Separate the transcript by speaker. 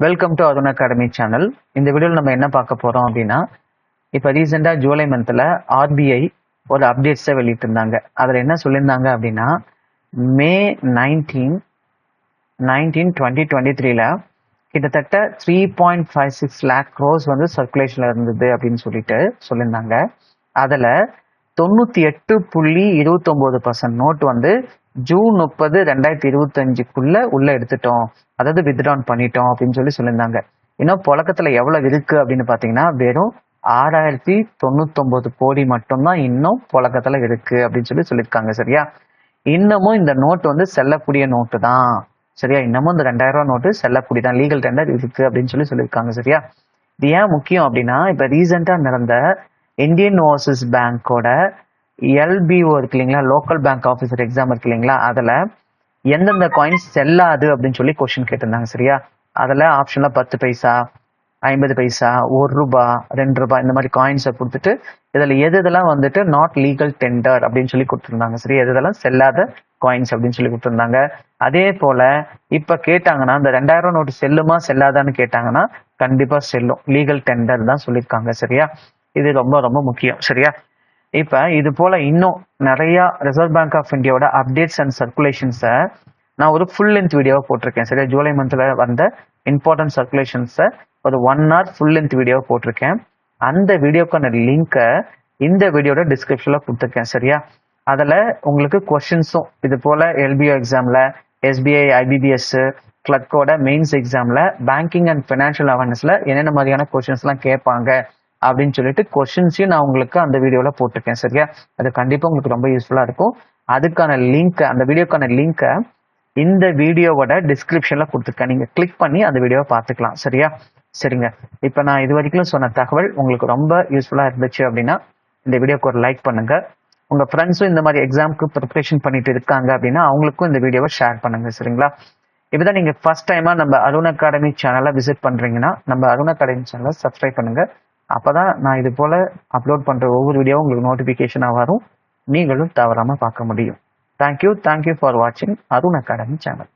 Speaker 1: Welcome to Arun academy channel. இந்த வீடியோவில் நம்ம என்ன பார்க்க போகிறோம் அப்படின்னா, இப்போ ரீசெண்டாக ஜூலை மந்தில் ஆர்பிஐ ஒரு அப்டேட்ஸை வெளியிட்டிருந்தாங்க. அதில் என்ன சொல்லியிருந்தாங்க அப்படின்னா, மே 19, 2023 கிட்டத்தட்ட 3.56 lakh crores வந்து சர்க்குலேஷனில் இருந்தது அப்படின்னு சொல்லியிருந்தாங்க. அதில் 98.29% நோட் வந்து ஜூன் 30, 2025 உள்ள எடுத்துட்டோம், அதாவது வித்ட்ரான் பண்ணிட்டோம் அப்படின்னு சொல்லியிருந்தாங்க. இன்னும் புழக்கத்துல எவ்வளவு இருக்கு அப்படின்னு பாத்தீங்கன்னா, வெறும் 6099 கோடி மட்டும்தான் இன்னும் புழக்கத்துல இருக்கு அப்படின்னு சொல்லியிருக்காங்க. சரியா, இன்னமும் இந்த நோட்டு வந்து செல்லக்கூடிய நோட்டு தான். சரியா, இன்னமும் இந்த 2000 ரூபாய் நோட்டு செல்லக்கூடியதான், லீகல் டெண்டர் இருக்கு அப்படின்னு சொல்லியிருக்காங்க. சரியா, இது ஏன் முக்கியம் அப்படின்னா, இப்ப ரீசெண்டா நடந்த இந்தியன் ஓவர்சீஸ் பேங்கோட எல்பிஓ இருக்கு இல்லைங்களா, லோக்கல் பேங்க் ஆஃபீஸர் எக்ஸாம் இருக்கு இல்லைங்களா, அதுல எந்தெந்த காயின்ஸ் செல்லாது அப்படின்னு சொல்லி கொஸ்டின் கேட்டிருந்தாங்க. சரியா, அதுல ஆப்ஷன்ல 10 பைசா, 50 பைசா, 1 ரூபாய், 2 ரூபாய் இந்த மாதிரி காயின்ஸை கொடுத்துட்டு இதுல எதெல்லாம் வந்துட்டு நாட் லீகல் டெண்டர் அப்படின்னு சொல்லி கொடுத்துருந்தாங்க. சரி, எதெல்லாம் செல்லாத காயின்ஸ் அப்படின்னு சொல்லி கொடுத்துருந்தாங்க. அதே போல இப்ப கேட்டாங்கன்னா, இந்த 2000 நோட்டு செல்லுமா செல்லாதான்னு கேட்டாங்கன்னா கண்டிப்பா செல்லும், லீகல் டெண்டர் தான் சொல்லியிருக்காங்க. சரியா, இது ரொம்ப ரொம்ப முக்கியம். சரியா, இப்ப இது போல இன்னும் நிறைய ரிசர்வ் பேங்க் ஆஃப் இந்தியாவோட அப்டேட்ஸ் அண்ட் சர்க்குலேஷன்ஸை நான் ஒரு ஃபுல் லென்த் வீடியோவை போட்டிருக்கேன். சரியா, ஜூலை மந்த்ல வந்த இம்பார்ட்டன்ட் சர்க்குலேஷன்ஸை ஒரு 1 hour ஃபுல் லென்த் வீடியோவை போட்டிருக்கேன். அந்த வீடியோக்கான லிங்கை இந்த வீடியோட டிஸ்கிரிப்ஷன்ல கொடுத்துருக்கேன். சரியா, அதுல உங்களுக்கு கொஸ்டின்ஸும் இது போல எல்பிஓ எக்ஸாம்ல, எஸ்பிஐ, ஐபிபிஎஸ், கிளர்க்கோட மெயின்ஸ் எக்ஸாம்ல பேங்கிங் அண்ட் ஃபினான்ஷியல் அவேர்னஸ்ல என்னென்ன மாதிரியான கொஸ்டின்ஸ் எல்லாம் கேட்பாங்க அப்படின்னு சொல்லிட்டு கொஸ்டின்ஸையும் நான் உங்களுக்கு அந்த வீடியோல போட்டிருக்கேன். சரியா, அது கண்டிப்பா உங்களுக்கு ரொம்ப யூஸ்ஃபுல்லா இருக்கும். அதுக்கான லிங்க், அந்த வீடியோக்கான லிங்கை இந்த வீடியோவோட டிஸ்கிரிப்ஷன்ல கொடுத்துருக்கேன். நீங்க கிளிக் பண்ணி அந்த வீடியோவை பார்த்துக்கலாம். சரியா, சரிங்க. இப்ப நான் இது வரைக்கும் சொன்ன தகவல் உங்களுக்கு ரொம்ப யூஸ்ஃபுல்லா இருந்துச்சு அப்படின்னா இந்த வீடியோக்கு ஒரு லைக் பண்ணுங்க. உங்க ஃப்ரெண்ட்ஸும் இந்த மாதிரி எக்ஸாமுக்கு ப்ரிப்பரேஷன் பண்ணிட்டு இருக்காங்க அப்படின்னா அவங்களுக்கும் இந்த வீடியோவை ஷேர் பண்ணுங்க. சரிங்களா, இப்பதான் நீங்க ஃபர்ஸ்ட் டைமா நம்ம அருண் அகாடமி சேனலை விசிட் பண்றீங்கன்னா நம்ம அருண் அகாடமி சேனலை சப்ஸ்கிரைப் பண்ணுங்க. அப்பதான் நான் இது போல அப்லோட் பண்ற ஒவ்வொரு வீடியோவும் உங்களுக்கு நோட்டிபிகேஷனா வரும், நீங்களும் தவறாம பார்க்க முடியும். தேங்க்யூ ஃபார் வாட்சிங் அருண் அகாடமி சேனல்.